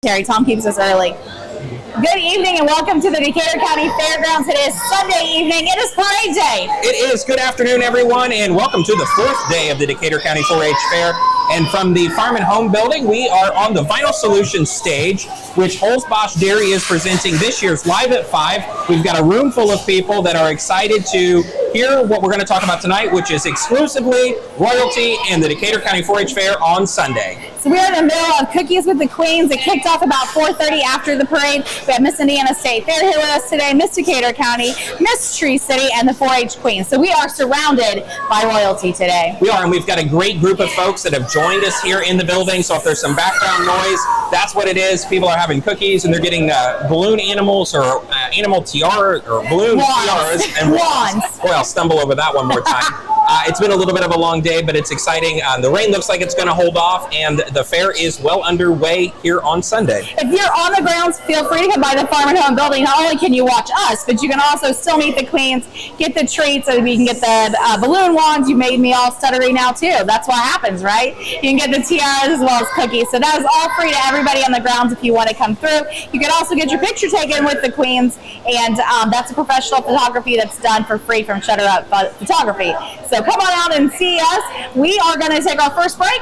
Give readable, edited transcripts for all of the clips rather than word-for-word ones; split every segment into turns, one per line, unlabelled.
Terry, Tom keeps us early. Good evening and welcome to the Decatur County Fairgrounds. It is Sunday evening. It is Parade Day.
It is. Good afternoon, everyone, and welcome to the fourth day of the Decatur County 4-H Fair. And from the Farm and Home Building, we are on the Vinyl Solutions stage, which Holzbosch Dairy is presenting this year's Live at 5. We've got a room full of people that are excited to hear what we're going to talk about tonight, which is exclusively royalty and the Decatur County 4-H Fair on Sunday.
So we're in the middle of Cookies with the Queens. It kicked off about 4:30 after the parade. We have Miss Indiana State Fair here with us today, Miss Decatur County, Miss Tree City, and the 4-H Queens. So we are surrounded by royalty today.
We are, and we've got a great group of folks that have joined us here in the building. So if there's some background noise, that's what it is. People are having cookies and they're getting balloon animals or animal tiara or balloon tiaras and wands. Boy, I'll stumble over that one more time. It's been a little bit of a long day, but it's exciting. The rain looks like it's going to hold off, and the fair is well underway here on Sunday.
If you're on the grounds, feel free to come by the Farm and Home Building. Not only can you watch us, but you can also still meet the queens, get the treats, so we can get the balloon wands. You made me all stuttery now, too. That's what happens, right? You can get the tiaras as well as cookies. So that is all free to everybody on the grounds if you want to come through. You can also get your picture taken with the queens, and that's a professional photography that's done for free from Shutter Up Photography. So come on out and see us. We are going to take our first break.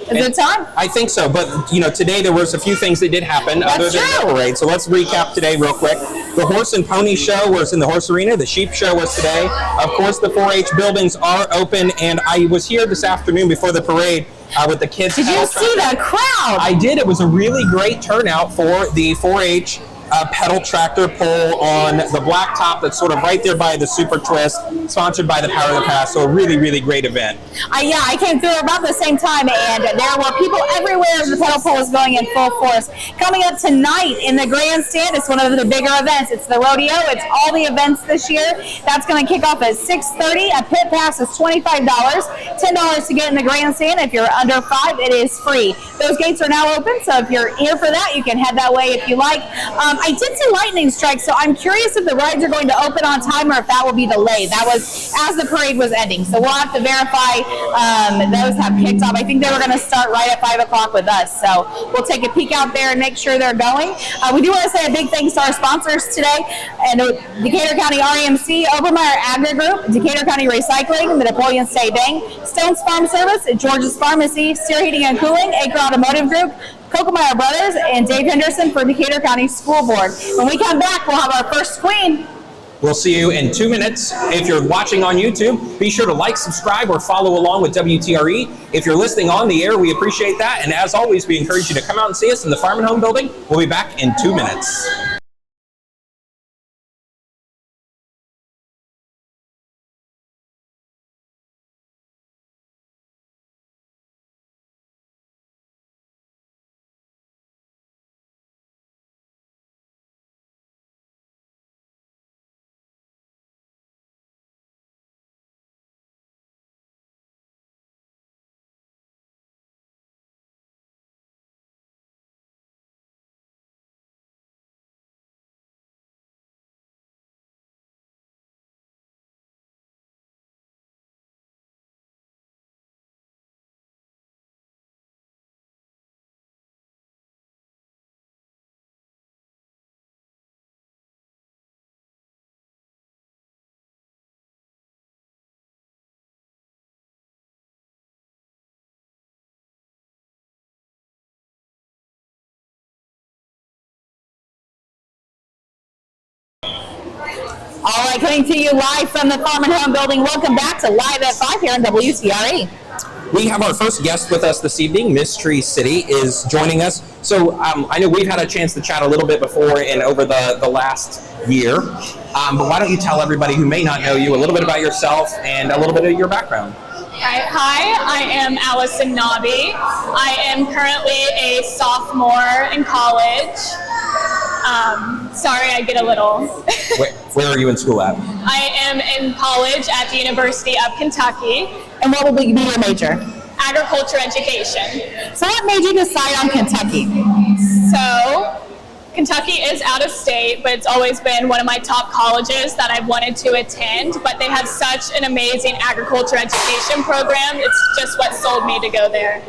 Is it time?
I think so, but you know, today there was a few things that did happen other than the parade. So let's recap today real quick. The Horse and Pony Show was in the Horse Arena. The Sheep Show was today. Of course, the 4-H buildings are open, and I was here this afternoon before the parade with the kids.
Did you see the crowd?
I did. It was a really great turnout for the 4-H pedal tractor pull on the blacktop that's sort of right there by the Super Twist, sponsored by the Power of the Past. So a really, really great event.
I came through about the same time, and there were people everywhere as the pedal pull was going in full force. Coming up tonight in the grandstand, it's one of the bigger events. It's the rodeo. It's all the events this year. That's going to kick off at 6:30. A pit pass is $25, $10 to get in the grandstand. If you're under 5, it is free. Those gates are now open, so if you're here for that, you can head that way if you like. I did see lightning strikes, so I'm curious if the rides are going to open on time or if that will be delayed. That was as the parade was ending, so we'll have to verify those have kicked off. I think they were going to start right at 5 o'clock with us, so we'll take a peek out there and make sure they're going. We do want to say a big thanks to our sponsors today, and Decatur County REMC, Obermeyer Agri Group, Decatur County Recycling, the Napoleon State Bank, Stone's Farm Service, George's Pharmacy, Steer Heating and Cooling, Acre Automotive Group, Kokemeyer Brothers, and Dave Henderson for Decatur County School Board. When we come back, we'll have our first queen.
We'll see you in 2 minutes. If you're watching on YouTube, be sure to like, subscribe, or follow along with WTRE. If you're listening on the air, we appreciate that. And as always, we encourage you to come out and see us in the Farm and Home Building. We'll be back in 2 minutes.
All right, coming to you live from the Farm and Home Building. Welcome back to Live at 5 here on WTRE.
We have our first guest with us this evening. Miss Tree City is joining us. So I know we've had a chance to chat a little bit before and over the last year. But why don't you tell everybody who may not know you a little bit about yourself and a little bit of your background?
Hi, I am Allison Nobby. I am currently a sophomore in college. Sorry, I get a little...
Where are you in school at?
I am in college at the University of Kentucky.
And what will be your major?
Agriculture education.
So what made you decide on Kentucky?
So, Kentucky is out of state, but it's always been one of my top colleges that I've wanted to attend. But they have such an amazing agriculture education program. It's just what sold me to go there.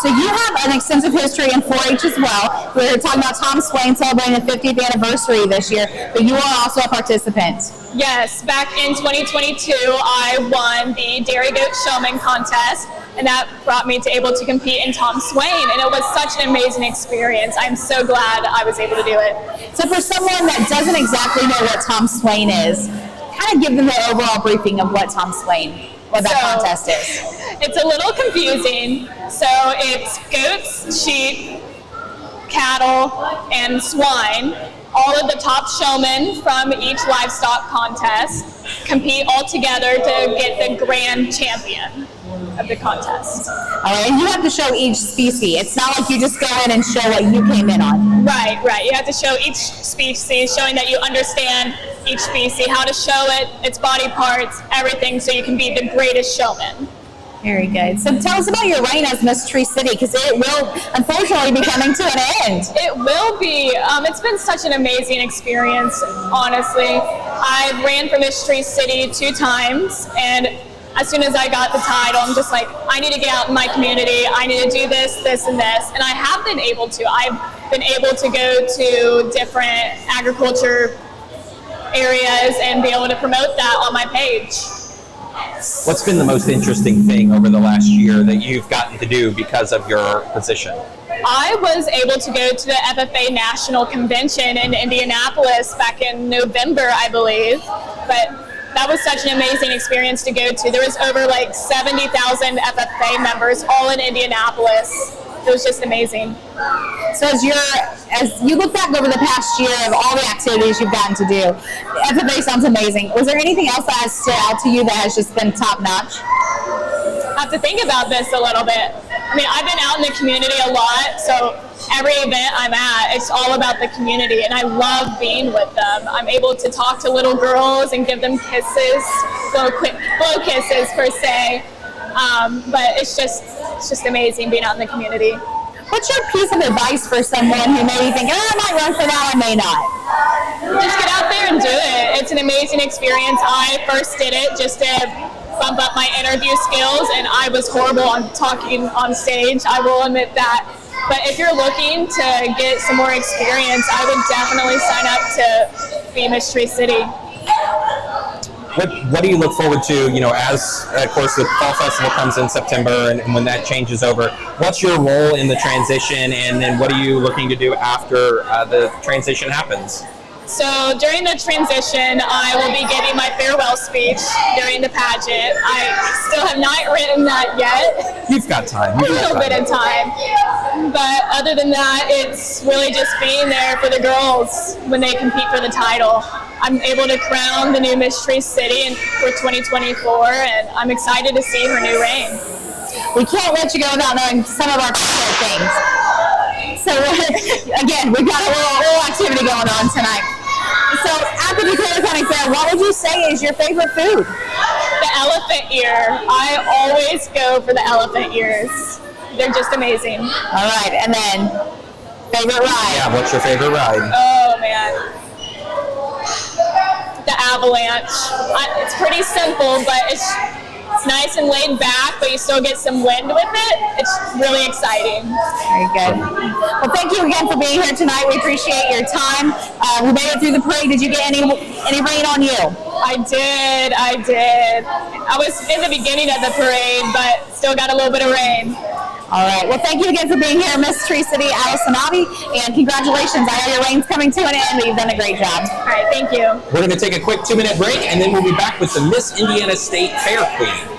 So you have an extensive history in 4-H as well. We were talking about Tom Swain celebrating the 50th anniversary this year, but you are also a participant.
Yes, back in 2022, I won the Dairy Goat Showman contest, and that brought me to able to compete in Tom Swain, and it was such an amazing experience. I'm so glad I was able to do it.
So for someone that doesn't exactly know what Tom Swain is, kind of give them the overall briefing of what Tom Swain, what that contest is.
It's a little confusing. So it's goats, sheep, cattle, and swine. All of the top showmen from each livestock contest compete all together to get the grand champion of the contest.
All right, and you have to show each species. It's not like you just go in and show what you came in on.
Right. You have to show each species, showing that you understand each species, how to show it, its body parts, everything, so you can be the greatest showman.
Very good. So tell us about your reign as Miss Tree City, because it will unfortunately be coming to an end.
It will be. It's been such an amazing experience, honestly. I've ran for Miss Tree City 2 times, and as soon as I got the title, I'm just like, I need to get out in my community. I need to do this, this, and this. And I have been able to. I've been able to go to different agriculture areas and be able to promote that on my page.
What's been the most interesting thing over the last year that you've gotten to do because of your position?
I was able to go to the FFA National Convention in Indianapolis back in November, I believe. But that was such an amazing experience to go to. There was over like 70,000 FFA members all in Indianapolis. It was just amazing.
So as you look back over the past year of all the activities you've gotten to do, FFA sounds amazing. Was there anything else that has stood out to you that has just been top notch?
I have to think about this a little bit. I mean, I've been out in the community a lot, so every event I'm at, it's all about the community, and I love being with them. I'm able to talk to little girls and give them kisses, blow kisses per se, but it's just amazing being out in the community.
What's your piece of advice for someone who may be thinking, oh, I might run for that, I may not?
Just get out there and do it. It's an amazing experience. I first did it just to bump up my interview skills, and I was horrible on talking on stage. I will admit that. But if you're looking to get some more experience, I would definitely sign up to be Miss Tree City.
What do you look forward to, as, of course, the Fall Festival comes in September, and when that changes over, what's your role in the transition, and then what are you looking to do after the transition happens?
So during the transition, I will be giving my farewell speech during the pageant. I still have not written that yet.
You've got time.
A little bit of time. But other than that, it's really just being there for the girls when they compete for the title. I'm able to crown the new Miss Tree City for 2024, and I'm excited to see her new reign.
We can't let you go without knowing some of our favorite things. So again, we've got a little activity going on tonight. So at the Decatur County Fair, what would you say is your favorite food?
The elephant ear. I always go for the elephant ears. They're just amazing.
All right, and then favorite ride.
Yeah, what's your favorite ride?
Oh man. The avalanche. It's pretty simple, but it's nice and laid back, but you still get some wind with it. It's really exciting.
Very good. Well, thank you again for being here tonight. We appreciate your time. We made it through the parade. Did you get any rain on you?
I did. I was in the beginning of the parade, but still got a little bit of rain.
All right. Well, thank you again for being here, Miss Tree City, Allison Abbey, and congratulations. I know your reign's coming to an end, but you've done a great job.
All right. Thank you.
We're going to take a quick 2-minute break, and then we'll be back with the Miss Indiana State Fair Queen.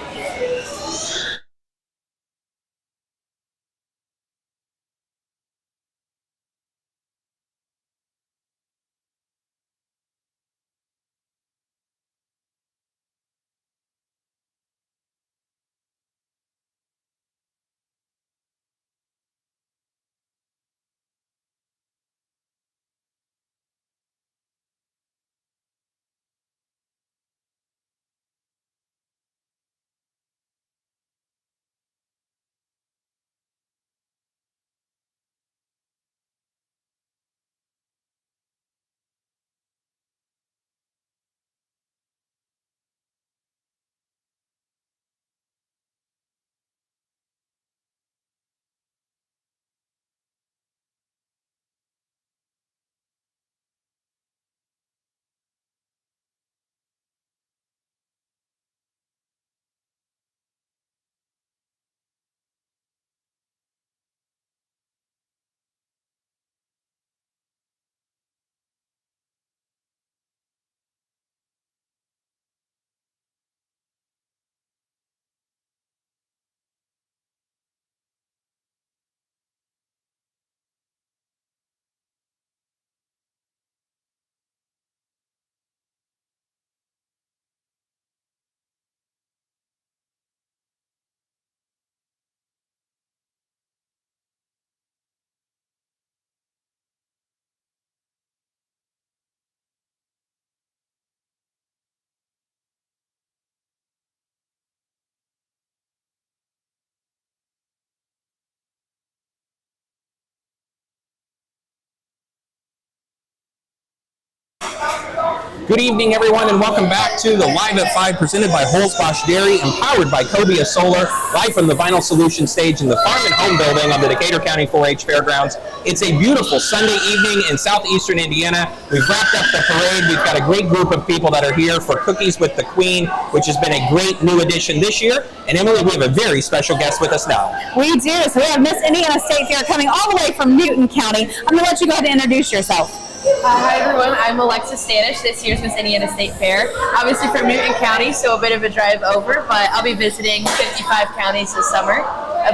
Good evening, everyone, and welcome back to the Live at 5 presented by Holzbosch Dairy and powered by Cobia Solar, live from the Vinyl Solutions stage in the Farm and Home building of the Decatur County 4-H Fairgrounds. It's a beautiful Sunday evening in southeastern Indiana. We've wrapped up the parade. We've got a great group of people that are here for Cookies with the Queen, which has been a great new addition this year. And Emily, we have a very special guest with us now.
We do. So we have Miss Indiana State Fair coming all the way from Newton County. I'm going to let you go ahead and introduce yourself.
Hi everyone, I'm Alexis Stanish, this year's Miss Indiana State Fair. Obviously from Newton County, so a bit of a drive over, but I'll be visiting 55 counties this summer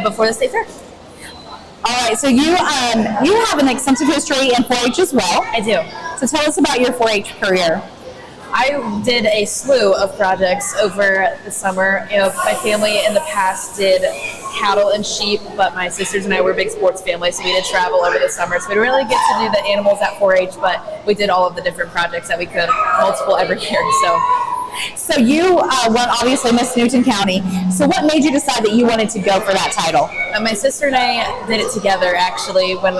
before the State Fair.
All right, so you have an extensive history in 4-H as well.
I do.
So tell us about your 4-H career.
I did a slew of projects over the summer. You know, my family in the past did cattle and sheep, but my sisters and I were a big sports family, so we did travel over the summer. So we didn't really get to do the animals at 4-H, but we did all of the different projects that we could, multiple every year.
So you won, obviously, Miss Newton County. So what made you decide that you wanted to go for that title?
My sister and I did it together, actually, when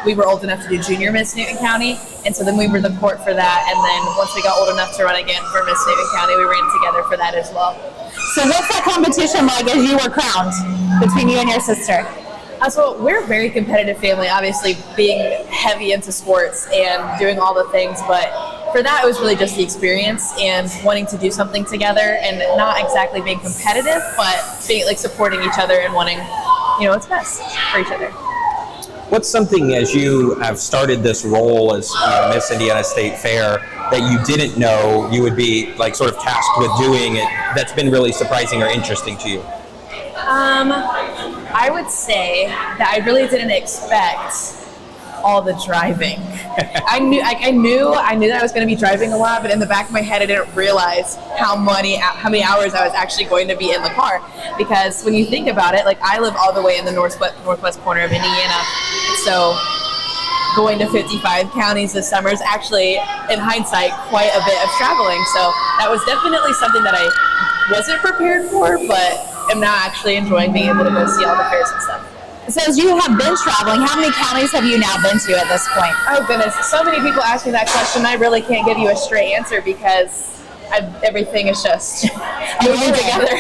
we were old enough to do Junior Miss Newton County. And so then we were the court for that. And then once we got old enough to run again for Miss Newton County, we ran together for that as well.
So what's that competition like as you were crowned between you and your sister?
So we're a very competitive family, obviously being heavy into sports and doing all the things, but for that it was really just the experience and wanting to do something together and not exactly being competitive, but being like supporting each other and wanting, you know, what's best for each other.
What's something, as you have started this role as Miss Indiana State Fair, that you didn't know you would be like sort of tasked with doing it that's been really surprising or interesting to you?
I would say that I really didn't expect all the driving. I knew that I was going to be driving a lot, but in the back of my head, I didn't realize how many hours I was actually going to be in the car. Because when you think about it, like I live all the way in the northwest corner of Indiana, so going to 55 counties this summer is actually, in hindsight, quite a bit of traveling. So that was definitely something that I wasn't prepared for, but am now actually enjoying being able to go see all the fairs and stuff.
So as you have been traveling, how many counties have you now been to at this point?
Oh goodness, so many people ask me that question. I really can't give you a straight answer because everything is just moving together.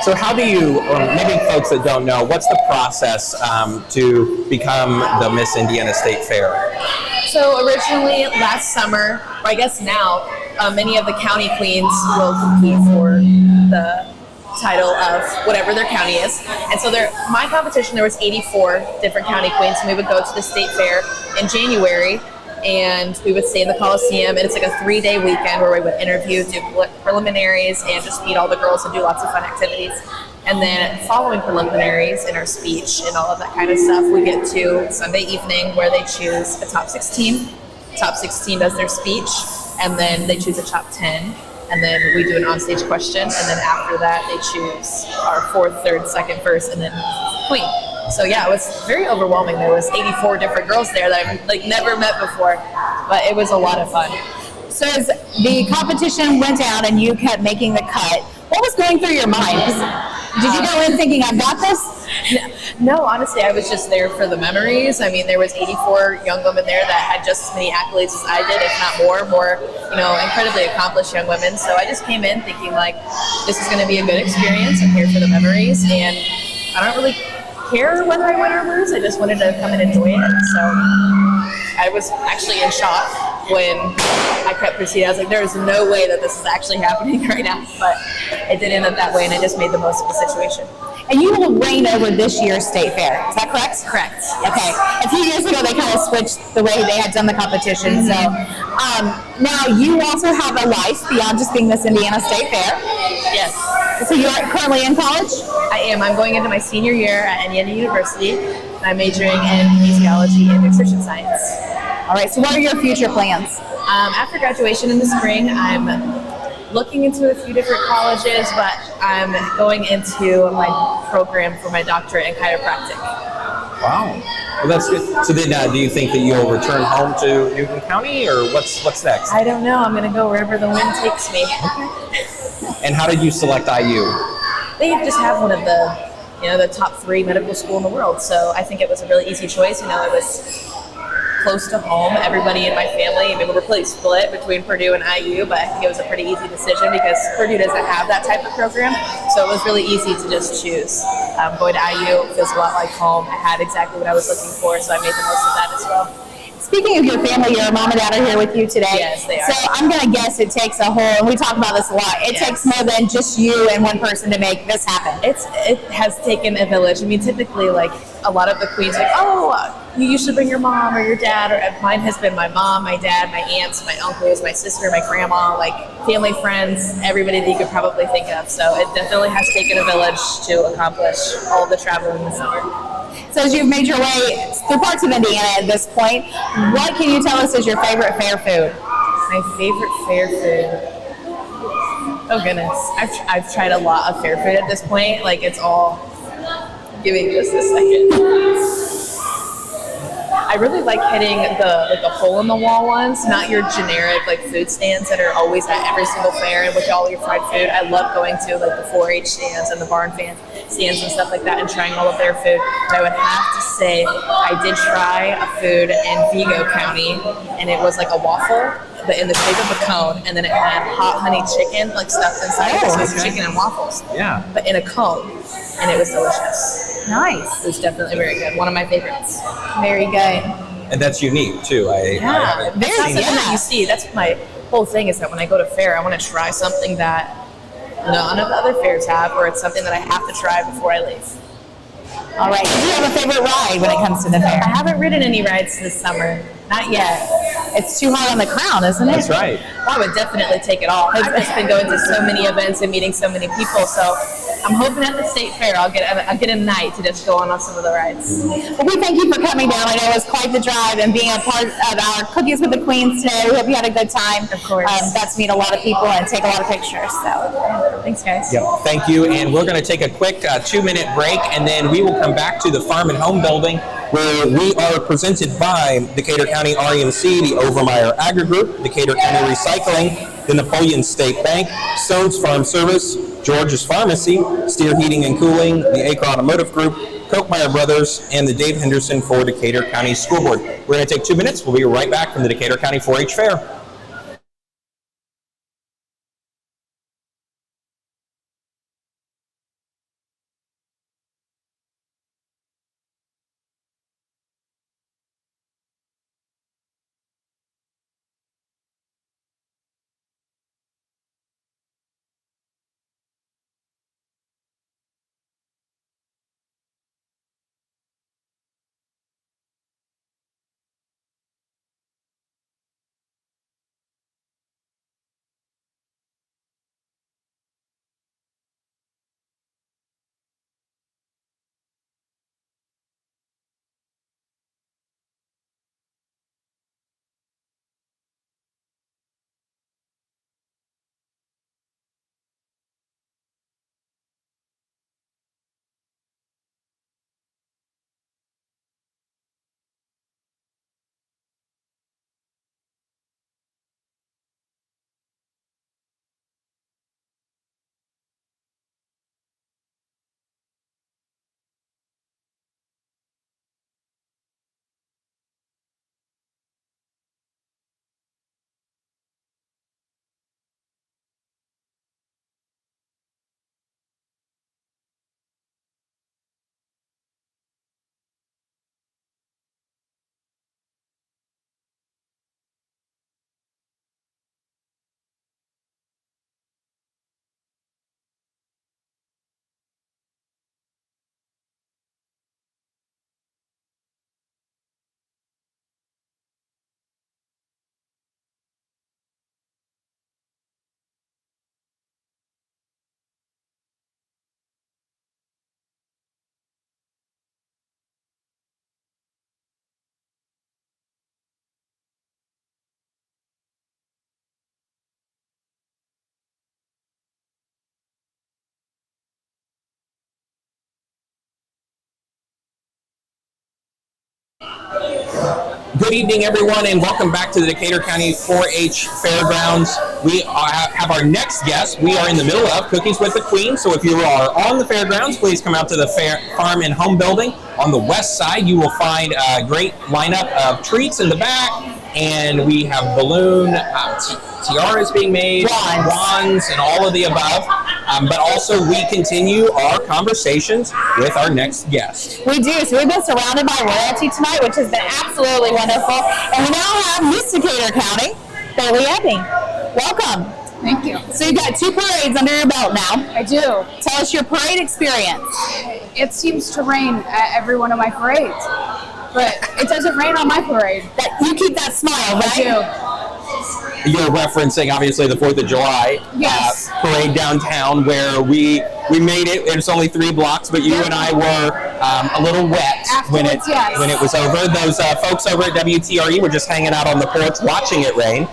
So how do you, or maybe folks that don't know, what's the process to become the Miss Indiana State Fair?
So originally last summer, or I guess now, many of the county queens will compete for the title of whatever their county is. And so my competition, there was 84 different county queens, and we would go to the state fair in January, and we would stay in the Coliseum, and it's like a 3-day weekend where we would interview, do preliminaries, and just meet all the girls and do lots of fun activities. And then following preliminaries and our speech and all of that kind of stuff, we get to Sunday evening where they choose a top 16. Top 16 does their speech, and then they choose a top 10. And then we do an onstage question, and then after that they choose our 4th, 3rd, 2nd, 1st, and then queen. So yeah, it was very overwhelming. There was 84 different girls there that I've like never met before, but it was a lot of fun.
So as the competition went down and you kept making the cut, what was going through your mind? Did you go in thinking, I've got this?
No, honestly, I was just there for the memories. I mean, there was 84 young women there that had just as many accolades as I did, if not more, you know, incredibly accomplished young women. So I just came in thinking like, this is going to be a good experience. I'm here for the memories, and I don't really care whether I win or lose. I just wanted to come and enjoy it. So I was actually in shock when I kept proceeding. I was like, there is no way that this is actually happening right now. But it did end up that way, and I just made the most of the situation.
And you will reign over this year's state fair. Is that correct?
Correct.
Okay. A few years ago, they kind of switched the way they had done the competition. So now you also have a life beyond just being Miss Indiana State Fair.
Yes.
So you're currently in college?
I am. I'm going into my senior year at Indiana University. I'm majoring in kinesiology and nutrition science.
All right. So what are your future plans?
After graduation in the spring, I'm looking into a few different colleges, but I'm going into my program for my doctorate in chiropractic.
Wow. Well, that's good. So then do you think that you'll return home to Newton County, or what's next?
I don't know. I'm going to go wherever the wind takes me.
And how did you select IU?
They just have one of the top 3 medical school in the world, so I think it was a really easy choice. You know, it was close to home. Everybody in my family, I mean, we're pretty split between Purdue and IU, but I think it was a pretty easy decision because Purdue doesn't have that type of program. So it was really easy to just choose. Going to IU feels a lot like home. I had exactly what I was looking for, so I made the most of that as well.
Speaking of your family, your mom and dad are here with you today.
Yes, they are.
So I'm going to guess it takes a whole, and we talk about this a lot, it takes more than just you and one person to make this happen.
It has taken a village. I mean, typically, like, a lot of the queens are like, oh, you should bring your mom or your dad, or mine has been my mom, my dad, my aunts, my uncles, my sister, my grandma, like family, friends, everybody that you could probably think of. So it definitely has taken a village to accomplish all the traveling this summer.
So as you've made your way through parts of Indiana at this point, what can you tell us is your favorite fair food?
My favorite fair food. Oh goodness, I've tried a lot of fair food at this point. Like it's all. Give me just a second. I really like hitting the hole in the wall ones, not your generic like food stands that are always at every single fair and with all your fried food. I love going to like the 4-H stands and the barn stands and stuff like that and trying all of their food. But I would have to say I did try a food in Vigo County, and it was like a waffle, but in the shape of a cone, and then it had hot honey chicken like stuffed inside. So it was chicken and waffles.
Yeah.
But in a cone, and it was delicious.
Nice.
It was definitely very good. One of my favorites.
Very good.
And that's unique too. I haven't
very
seen
Something
that.
that you see. That's my whole thing is that when I go to fair, I want to try something that none of the other fairs have, or it's something that I have to try before I leave.
All right. Do you have a favorite ride when it comes to the fair?
I haven't ridden any rides this summer. Not yet.
It's too hard on the crown, isn't it?
That's right.
Well, I would definitely take it off. I've just been going to so many events and meeting so many people, so I'm hoping at the state fair I'll get a night to just go on some of the rides.
Well, we thank you for coming down. I know it was quite the drive and being a part of our Cookies with the Queens today. We hope you had a good time.
Of course.
Got to meet a lot of people and take a lot of pictures. So
Thanks, guys.
Yep. Thank you. And we're going to take a quick 2-minute break, and then we will come back to the Farm and Home building where we are presented by Decatur County REMC, the Overmeyer Agri Group, Decatur County Recycling, the Napoleon State Bank, Stone's Farm Service, George's Pharmacy, Steer Heating and Cooling, the Acre Automotive Group, Kochmeyer Brothers, and the Dave Henderson for Decatur County School Board. We're going to take 2 minutes. We'll be right back from the Decatur County 4-H Fair. Good evening, everyone, and welcome back to the Decatur County 4-H Fairgrounds. We have our next guest. We are in the middle of Cookies with the Queen, so if you are on the fairgrounds, please come out to the Farm and Home Building. On the west side, you will find a great lineup of treats in the back, and we have balloon tiaras being made, wands, and all of the above. But also, we continue our conversations with our next guest.
We do. So we've been surrounded by royalty tonight, which has been absolutely wonderful. And we now have Miss Decatur County, Bailey Ebbing. Welcome.
Thank you.
So you've got 2 parades under your belt now.
I do.
Tell us your parade experience.
It seems to rain at every one of my parades, but it doesn't rain on my parade.
You keep that smile, right?
I do.
You're referencing, obviously, the 4th of July
Yes.
parade downtown, where we made it. It's only 3 blocks, but you and I were a little wet when it
Afterwards, yes.
when it was over. Those folks over at WTRE were just hanging out on the porch watching it rain,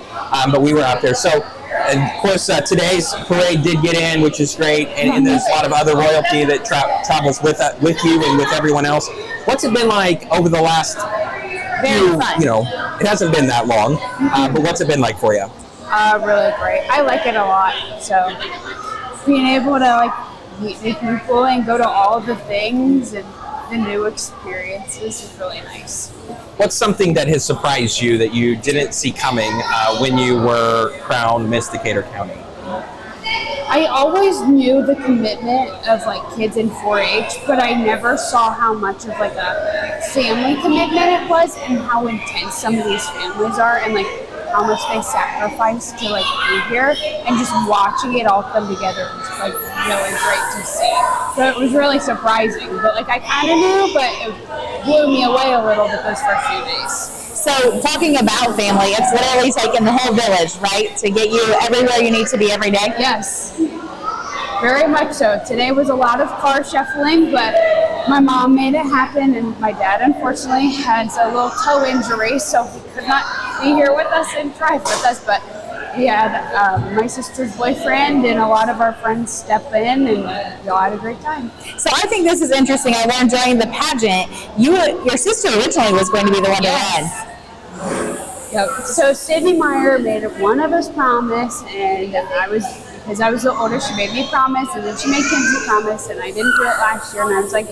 but we were out there. So, and of course, today's parade did get in, which is great, and there's a lot of other royalty that travels with you and with everyone else. What's it been like over the last?
Very fun.
You know, it hasn't been that long, but what's it been like for you?
Really great. I like it a lot. So being able to meet new people and go to all the things and the new experiences is really nice.
What's something that has surprised you that you didn't see coming when you were crowned Miss Decatur County?
I always knew the commitment of kids in 4-H, but I never saw how much of a family commitment it was, and how intense some of these families are, and how much they sacrifice to be here, and just watching it all come together was really great to see. So it was really surprising, but I kind of knew, but it blew me away a little bit those first few days.
So talking about family, it's literally taking the whole village, right, to get you everywhere you need to be every day?
Yes, very much so. Today was a lot of car shuffling, but my mom made it happen, and my dad unfortunately has a little toe injury, so he could not be here with us and drive with us, but we had my sister's boyfriend and a lot of our friends step in, and we all had a great time.
So I think this is interesting. I learned during the pageant, your sister originally was going to be the one to run.
Yep. So Sydney Meyer made one of us promise, and because I was the oldest, she made me promise, and then she made Kenzie promise, and I didn't do it last year, and I was like,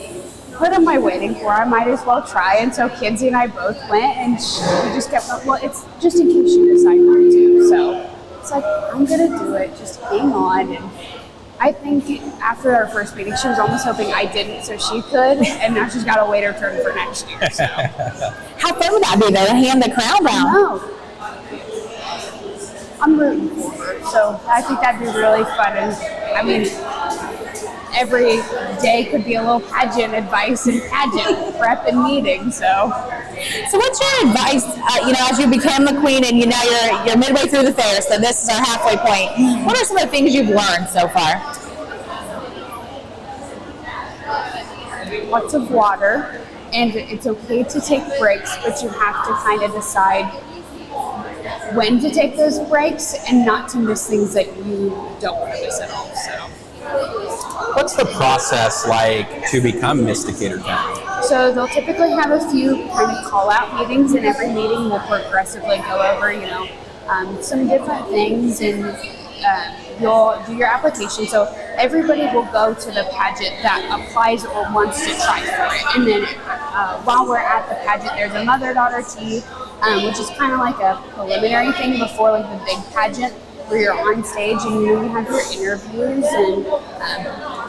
what am I waiting for? I might as well try. And so Kenzie and I both went, and she just kept, well, it's just in case you decide not to. So it's I'm going to do it. Just hang on. And I think after our first meeting, she was almost hoping I didn't so she could, and now she's got to wait her turn for next year. So.
How fun would that be, though, to hand the crown down?
No. I'm rooting for her, so I think that'd be really fun. And I mean, every day could be a little pageant advice and pageant prep and meeting. So
what's your advice? As you became the queen, and now you're midway through the fair, so this is our halfway point. What are some of the things you've learned so far?
Lots of water, and it's okay to take breaks, but you have to kind of decide when to take those breaks and not to miss things that you don't want to miss at all. So,
what's the process like to become Miss Decatur County?
So they'll typically have a few kind of call-out meetings, and every meeting will progressively go over, some different things, and you'll do your application. So everybody will go to the pageant that applies or wants to try for it. And then while we're at the pageant, there's a mother-daughter tea, which is kind of like a preliminary thing before the big pageant, where you're on stage and you have your interviews and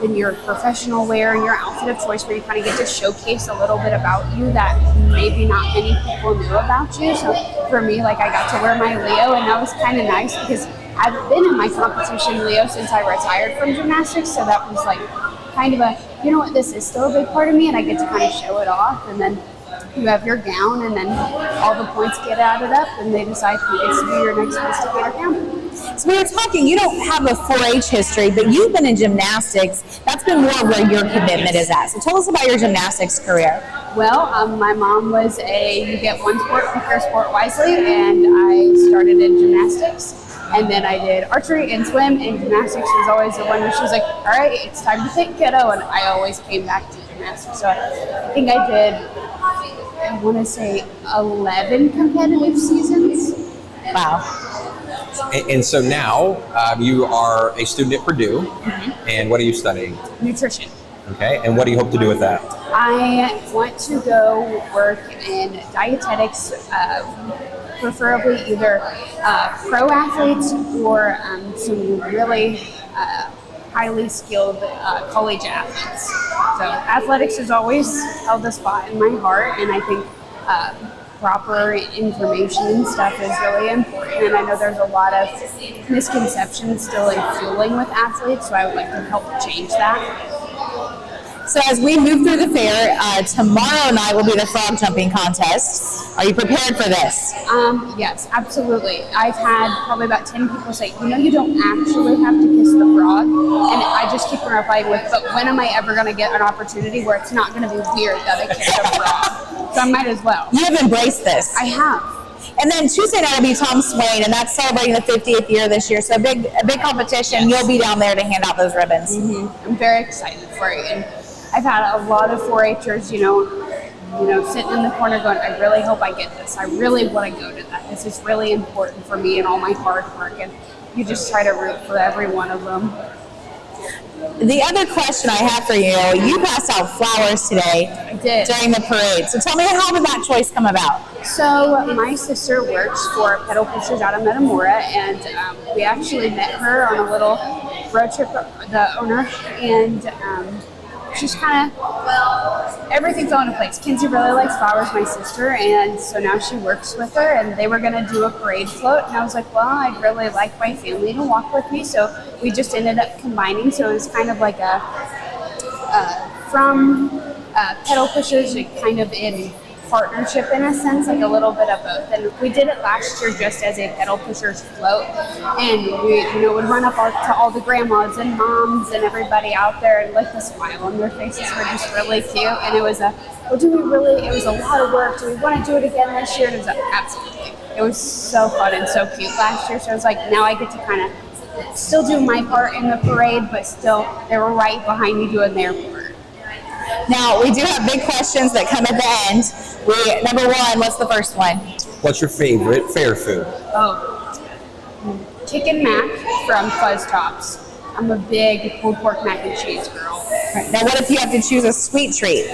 then your professional wear and your outfit of choice, where you kind of get to showcase a little bit about you that maybe not many people knew about you. So for me, I got to wear my Leo, and that was kind of nice because I've been in my competition Leo since I retired from gymnastics, so that was kind of a, this is still a big part of me, and I get to kind of show it off. And then you have your gown, and then all the points get added up, and they decide who gets to be your next Miss Decatur County.
So we were talking, you don't have a 4-H history, but you've been in gymnastics. That's been more where your commitment is at. So tell us about your gymnastics career.
Well, my mom was you get one sport, pick your sport wisely, and I started in gymnastics. And then I did archery and swim, and gymnastics was always the one where she was like, all right, it's time to pick kiddo, and I always came back to gymnastics. So I think I did I want to say 11 competitive seasons.
Wow.
And so now you are a student at Purdue, and what are you studying?
Nutrition.
Okay, and what do you hope to do with that?
I want to go work in dietetics, preferably either pro athletes or some really highly skilled college athletes. So athletics has always held a spot in my heart, and I think proper information and stuff is really important. And I know there's a lot of misconceptions still in fueling with athletes, so I would like to help change that.
So as we move through the fair, tomorrow night will be the frog jumping contest. Are you prepared for this?
Yes, absolutely. I've had probably about 10 people say, you don't actually have to kiss the frog. And I just keep replying with, but when am I ever going to get an opportunity where it's not going to be weird that I kiss a frog? So I might as well.
You have embraced this.
I have.
And then Tuesday night will be Tom Swain, and that's celebrating the 50th year this year. So a big competition. You'll be down there to hand out those ribbons.
I'm very excited for it. And I've had a lot of 4-Hers, sitting in the corner going, I really hope I get this. I really want to go to that. This is really important for me and all my hard work. And you just try to root for every one of them.
The other question I have for you, you passed out flowers today
I did.
during the parade. So tell me, how did that choice come about?
So my sister works for Pedal Pushers out of Metamora, and we actually met her on a little road trip, the owner, and she's kind of, everything fell into place. Kinsey really likes flowers, my sister, and so now she works with her, and they were going to do a parade float, and I was like, well, I'd really like my family to walk with me, so we just ended up combining, so it was kind of like from Pedal Pushers, kind of in partnership in a sense, like a little bit of both. And we did it last year just as a Pedal Pushers float, and we would run up to all the grandmas and moms and everybody out there, and like the smile on their faces were just really cute. And it was it was a lot of work. Do we want to do it again this year? And it was absolutely. It was so fun and so cute last year. So I was like, now I get to kind of still do my part in the parade, but still they were right behind me doing their part.
Now, we do have big questions that come at the end. Number one, what's the first one?
What's your favorite fair food?
Oh, chicken mac from Fuzz Tops. I'm a big pulled pork mac and cheese girl.
Now, what if you have to choose a sweet treat?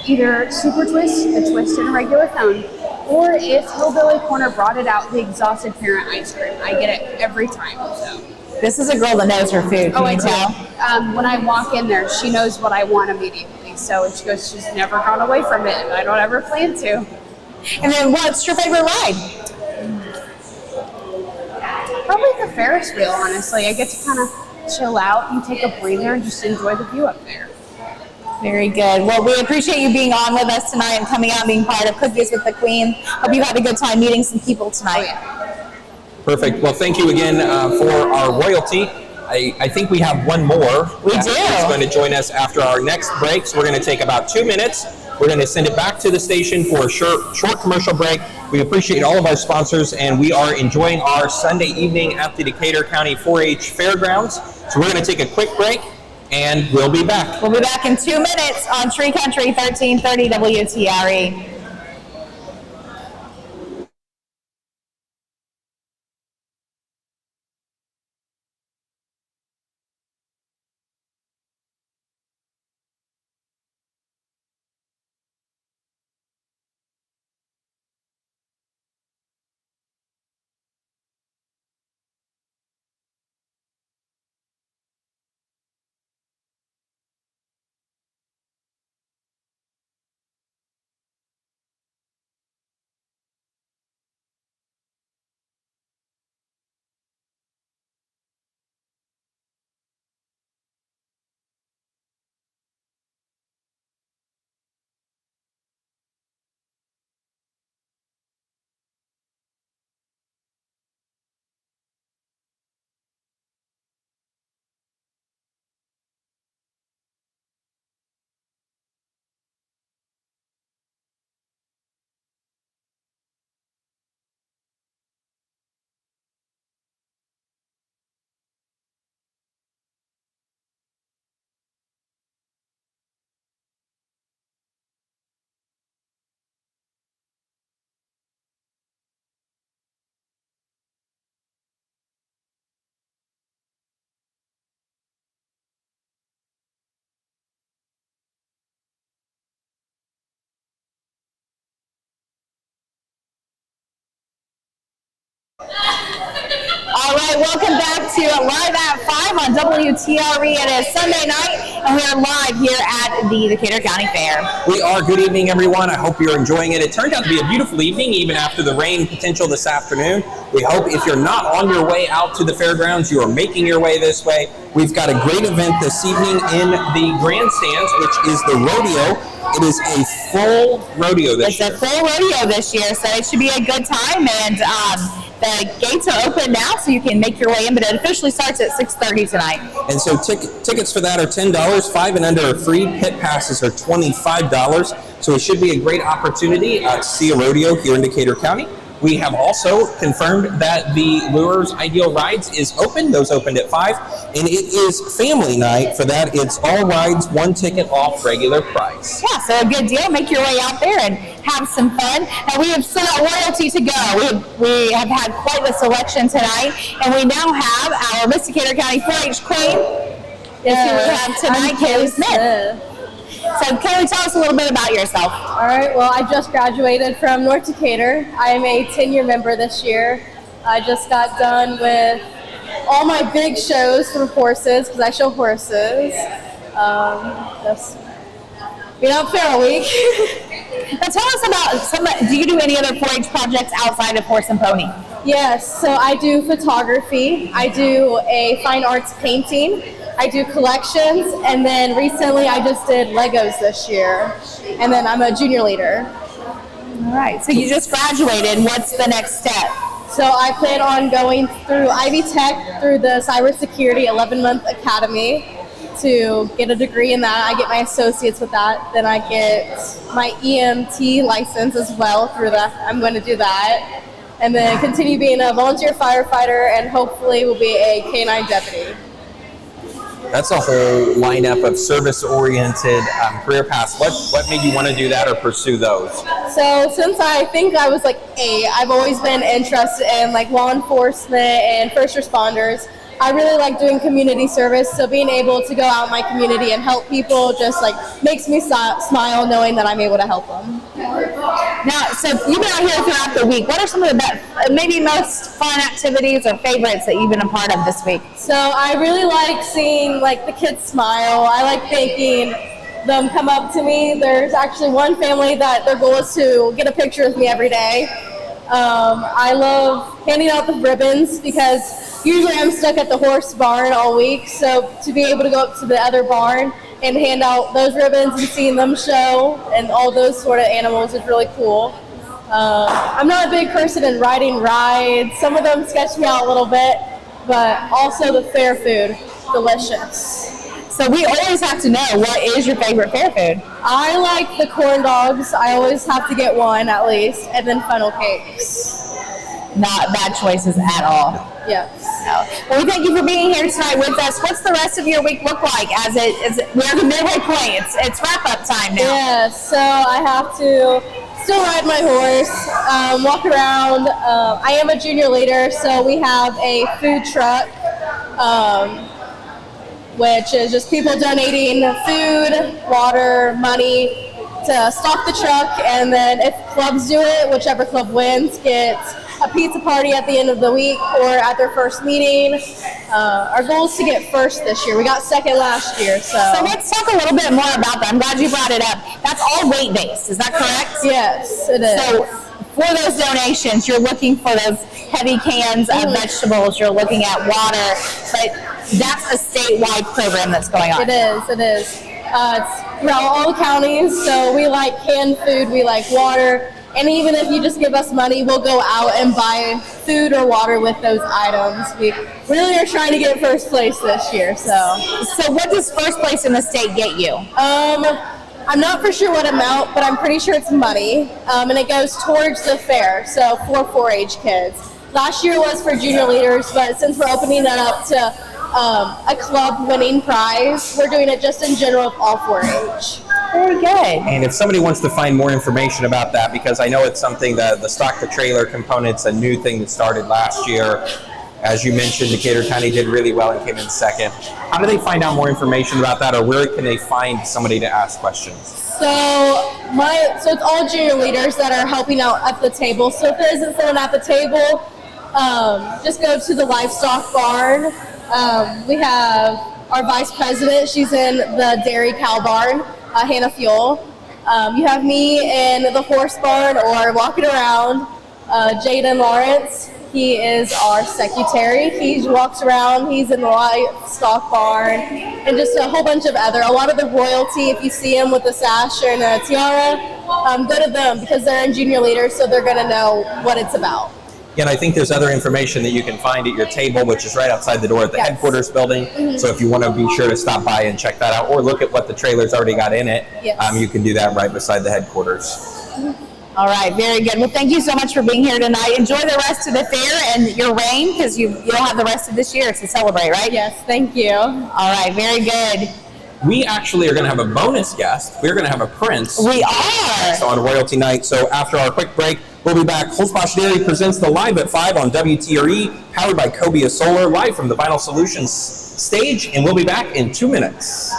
Either Super Twist, the twist in a regular cone, or if Hillbilly Corner brought it out, the Exhausted Parent ice cream. I get it every time. So.
This is a girl that knows her food. Can you tell?
When I walk in there, she knows what I want immediately. So she goes, she's never gone away from it, and I don't ever plan to.
And then what's your favorite ride?
Probably the Ferris wheel, honestly. I get to kind of chill out and take a breather and just enjoy the view up there.
Very good. Well, we appreciate you being on with us tonight and coming out and being part of Cookies with the Queen. Hope you had a good time meeting some people tonight.
Oh, yeah.
Perfect. Well, thank you again for our royalty. I think we have one more.
We do.
It's going to join us after our next break. So we're going to take about 2 minutes. We're going to send it back to the station for a short commercial break. We appreciate all of our sponsors, and we are enjoying our Sunday evening at the Decatur County 4-H Fairgrounds. So we're going to take a quick break, and we'll be back.
We'll be back in 2 minutes on Tree Country 1330 WTRE. All right, welcome back to Live at 5 on WTRE. It is Sunday night, and we are live here at the Decatur County Fair.
We are. Good evening, everyone. I hope you're enjoying it. It turned out to be a beautiful evening, even after the rain potential this afternoon. We hope if you're not on your way out to the fairgrounds, you are making your way this way. We've got a great event this evening in the grandstands, which is the rodeo. It is a full rodeo this year.
It's a full rodeo this year, so it should be a good time. And the gates are open now, so you can make your way in, but it officially starts at 6:30 tonight.
And so tickets for that are $10. 5 and under are free. Pit passes are $25. So it should be a great opportunity to see a rodeo here in Decatur County. We have also confirmed that the Lures Ideal Rides is open. Those opened at 5. And it is family night. For that, it's all rides, 1 ticket off regular price.
Yeah, so a good deal. Make your way out there and have some fun. Now, we have sent out royalty to go. We have had quite the selection tonight. And we now have our Miss Decatur County 4-H Queen. Is who we have tonight, Kaylee Smith. So, Kaylee, tell us a little bit about yourself.
All right, well, I just graduated from North Decatur. I am a 10-year member this year. I just got done with all my big shows for horses, because I show horses. Just been up Fair Week.
Now, tell us about do you do any other 4-H projects outside of horse and pony?
Yes, so I do photography. I do a fine arts painting. I do collections, and then recently I just did Legos this year, and then I'm a junior leader.
All right, so you just graduated. What's the next step?
So I plan on going through Ivy Tech through the Cybersecurity 11-month Academy to get a degree in that. I get my associates with that. Then I get my EMT license as well through that. I'm going to do that. And then continue being a volunteer firefighter, and hopefully will be a K-9 deputy.
That's a whole lineup of service-oriented career paths. What made you want to do that or pursue those?
So since I think I was like 8, I've always been interested in like law enforcement and first responders. I really like doing community service, so being able to go out in my community and help people just like makes me smile knowing that I'm able to help them.
Now, so you've been out here throughout the week. What are some of the best, maybe most fun activities or favorites that you've been a part of this week?
So I really like seeing like the kids smile. I like making them come up to me. There's actually one family that their goal is to get a picture with me every day. I love handing out the ribbons because usually I'm stuck at the horse barn all week. So to be able to go up to the other barn and hand out those ribbons and seeing them show and all those sort of animals is really cool. I'm not a big person in riding rides. Some of them sketch me out a little bit, but also the fair food, delicious.
So we always have to know, what is your favorite fair food?
I like the corn dogs. I always have to get one at least, and then funnel cakes.
Not bad choices at all.
Yes.
No. Well, we thank you for being here tonight with us. What's the rest of your week look like? We're at the midway point. It's wrap-up time now.
Yeah, so I have to still ride my horse, walk around. I am a junior leader, so we have a food truck, which is just people donating food, water, money to stock the truck, and then if clubs do it, whichever club wins gets a pizza party at the end of the week or at their first meeting. Our goal is to get first this year. We got second last year, so
let's talk a little bit more about that. I'm glad you brought it up. That's all weight-based, is that correct?
Yes, it is.
So for those donations, you're looking for those heavy cans of vegetables, you're looking at water, but that's a statewide program that's going on.
It is. It's throughout all counties, so we like canned food, we like water, and even if you just give us money, we'll go out and buy food or water with those items. We really are trying to get first place this year. So
what does first place in the state get you?
I'm not for sure what amount, but I'm pretty sure it's money, and it goes towards the fair, so for 4-H kids. Last year was for junior leaders, but since we're opening that up to a club winning prize, we're doing it just in general of all 4-H.
Very good.
And if somebody wants to find more information about that, because I know it's something that the stock the trailer component's a new thing that started last year. As you mentioned, Decatur County did really well and came in second. How do they find out more information about that, or where can they find somebody to ask questions?
So it's all junior leaders that are helping out at the table. So if there isn't someone at the table, just go to the livestock barn. We have our vice president. She's in the dairy cow barn, Hannah Fuel. You have me in the horse barn or walking around. Jaden Lawrence, he is our secretary. He walks around. He's in the livestock barn, and just a whole bunch of a lot of the royalty. If you see him with a sash and a tiara, go to them because they're in junior leaders, so they're gonna know what it's about.
And I think there's other information that you can find at your table, which is right outside the door at the headquarters building. So if you want to be sure to stop by and check that out, or look at what the trailer's already got in it, you can do that right beside the headquarters.
All right, very good. Well, thank you so much for being here tonight. Enjoy the rest of the fair and your reign, because you'll have the rest of this year to celebrate, right?
Yes, thank you.
All right, very good.
We actually are going to have a bonus guest. We're going to have a prince.
We are.
On Royalty Night. So after our quick break, we'll be back. Holzbosch Dairy presents the Live at 5 on WTRE, powered by Cobia Solar, live from the Vinyl Solutions stage, and we'll be back in 2 minutes.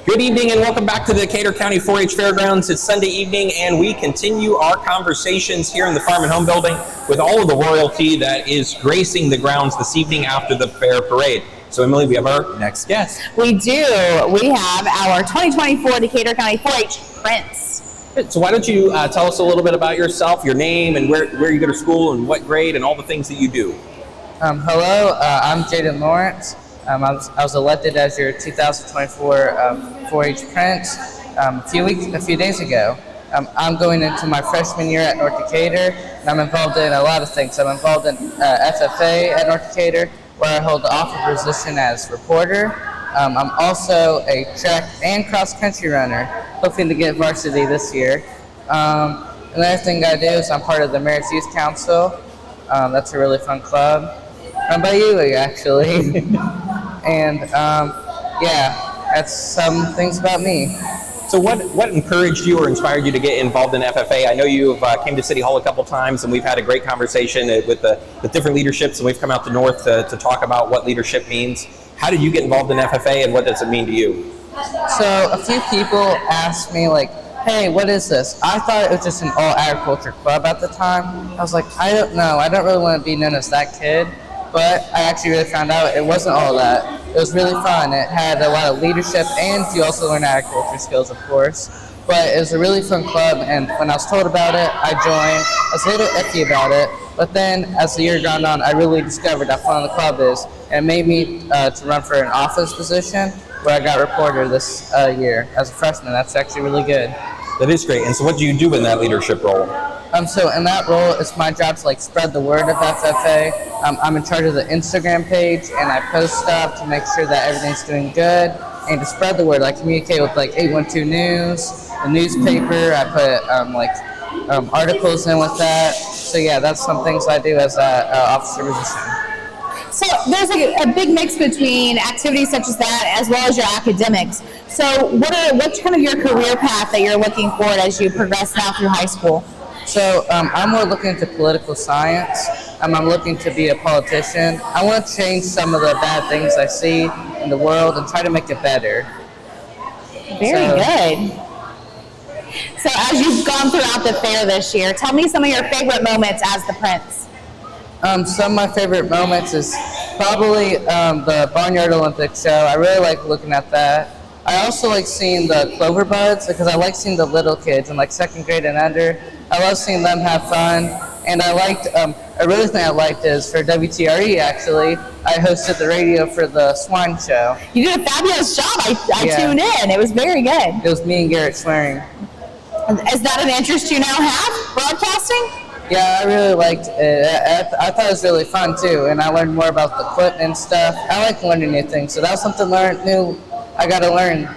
Good evening and welcome back to the Decatur County 4-H Fairgrounds. It's Sunday evening and we continue our conversations here in the Farm and Home Building with all of the royalty that is gracing the grounds this evening after the fair parade. So Emily, we have our next guest.
We do. We have our 2024 Decatur County 4-H Prince.
So why don't you tell us a little bit about yourself, your name, and where you go to school and what grade and all the things that you do.
Hello, I'm Jaden Lawrence. I was elected as your 2024 4-H Prince a few days ago. I'm going into my freshman year at North Decatur, and I'm involved in a lot of things. I'm involved in FFA at North Decatur, where I hold the offer position as reporter. I'm also a track and cross-country runner, hoping to get varsity this year. Another thing I do is I'm part of the Mayor's Youth Council. That's a really fun club. Run by you, actually. And yeah, that's some things about me.
So what encouraged you or inspired you to get involved in FFA? I know you've came to City Hall a couple times and we've had a great conversation with the different leaderships, and we've come out to North to talk about what leadership means. How did you get involved in FFA and what does it mean to you?
So a few people asked me like, hey, what is this? I thought it was just an all agriculture club at the time. I was like, I don't know. I don't really want to be known as that kid. But I actually really found out it wasn't all that. It was really fun. It had a lot of leadership, and you also learn agriculture skills, of course. But it was a really fun club, and when I was told about it, I joined. I was a little iffy about it, but then as the year gone on, I really discovered how fun the club is, and it made me to run for an office position where I got reporter this year as a freshman. That's actually really good.
That is great. And so what do you do in that leadership role?
So in that role, it's my job to spread the word of FFA. I'm in charge of the Instagram page, and I post stuff to make sure that everything's doing good. And to spread the word, I communicate with 812 News, the newspaper. I put articles in with that. So yeah, that's some things I do as an officer position.
So there's a big mix between activities such as that as well as your academics. So what's kind of your career path that you're looking forward as you progress now through high school?
So I'm more looking into political science. I'm looking to be a politician. I want to change some of the bad things I see in the world and try to make it better.
Very
So-
good. So as you've gone throughout the fair this year, tell me some of your favorite moments as the Prince.
Some of my favorite moments is probably the Barnyard Olympics show. I really like looking at that. I also like seeing the Clover Buds because I like seeing the little kids in like second grade and under. I love seeing them have fun. And I liked, a really thing I liked is for WTRE actually, I hosted the radio for the swine show.
You did a fabulous job. I
Yeah.
tuned in. It was very good.
It was me and Garrett swearing.
Is that an interest you now have, broadcasting?
Yeah, I really liked it. I thought it was really fun too, and I learned more about the equipment and stuff. I like learning new things, so that was something new I got to learn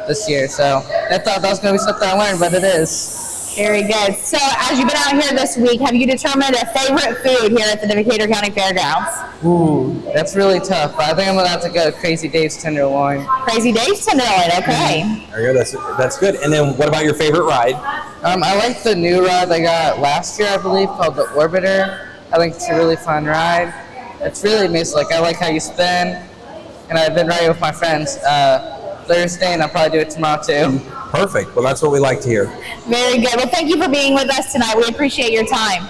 this year. So I thought that was going to be something I learned, but it is.
Very good. So as you've been out here this week, have you determined a favorite food here at the Decatur County Fairgrounds?
Ooh, that's really tough, but I think I'm going to have to go Crazy Dave's Tenderloin.
Crazy Dave's Tenderloin, okay.
There you go. That's good. And then what about your favorite ride?
I like the new ride they got last year, I believe, called the Orbiter. I think it's a really fun ride. It's really amazing. Like, I like how you spin, and I've been riding with my friends Thursday, and I'll probably do it tomorrow too.
Perfect. Well, that's what we like to hear.
Very good. Well, thank you for being with us tonight. We appreciate your time.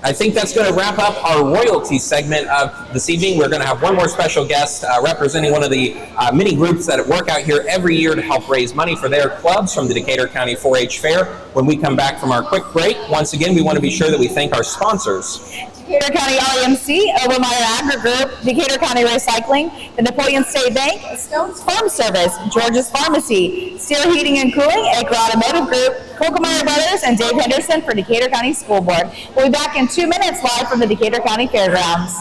I think that's going to wrap up our royalty segment of this evening. We're going to have one more special guest representing one of the many groups that work out here every year to help raise money for their clubs from the Decatur County 4-H Fair. When we come back from our quick break, once again, we want to be sure that we thank our sponsors.
Decatur County REMC, Obermeyer Agri Group, Decatur County Recycling, the Napoleon State Bank, Stone's Farm Service, George's Pharmacy, Steer Heating and Cooling, Acre Automotive Group, Kokemeyer Brothers, and Dave Henderson for Decatur County School Board. We'll be back in 2 minutes live from the Decatur County Fairgrounds.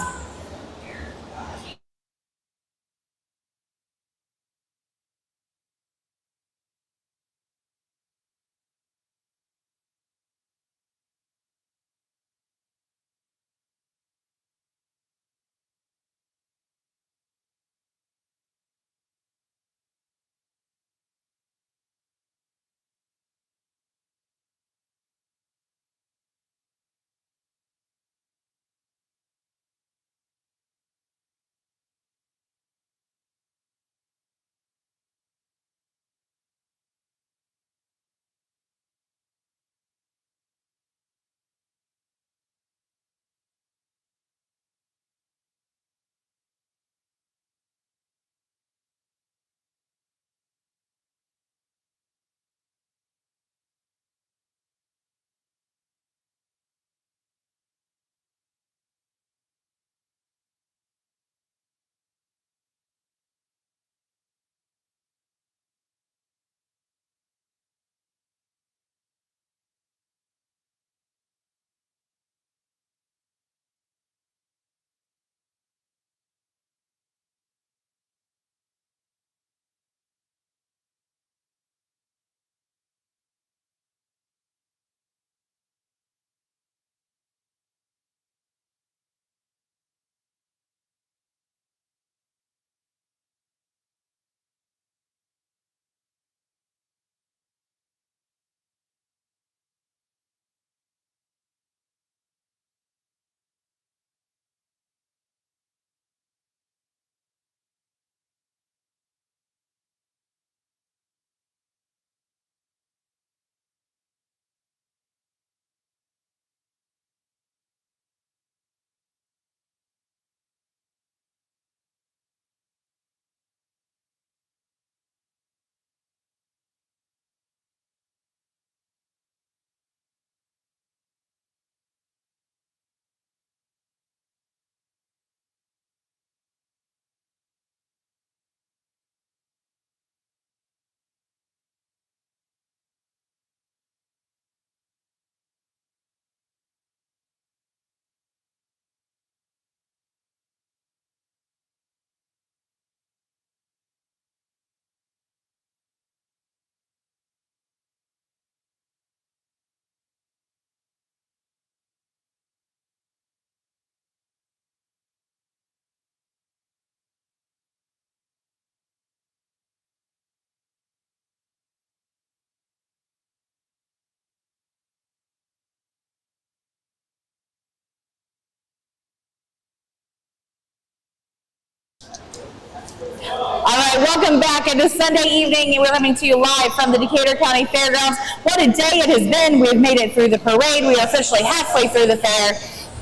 right, welcome back. It is Sunday evening, and we're coming to you live from the Decatur County Fairgrounds. What a day it has been. We've made it through the parade. We are officially halfway through the fair,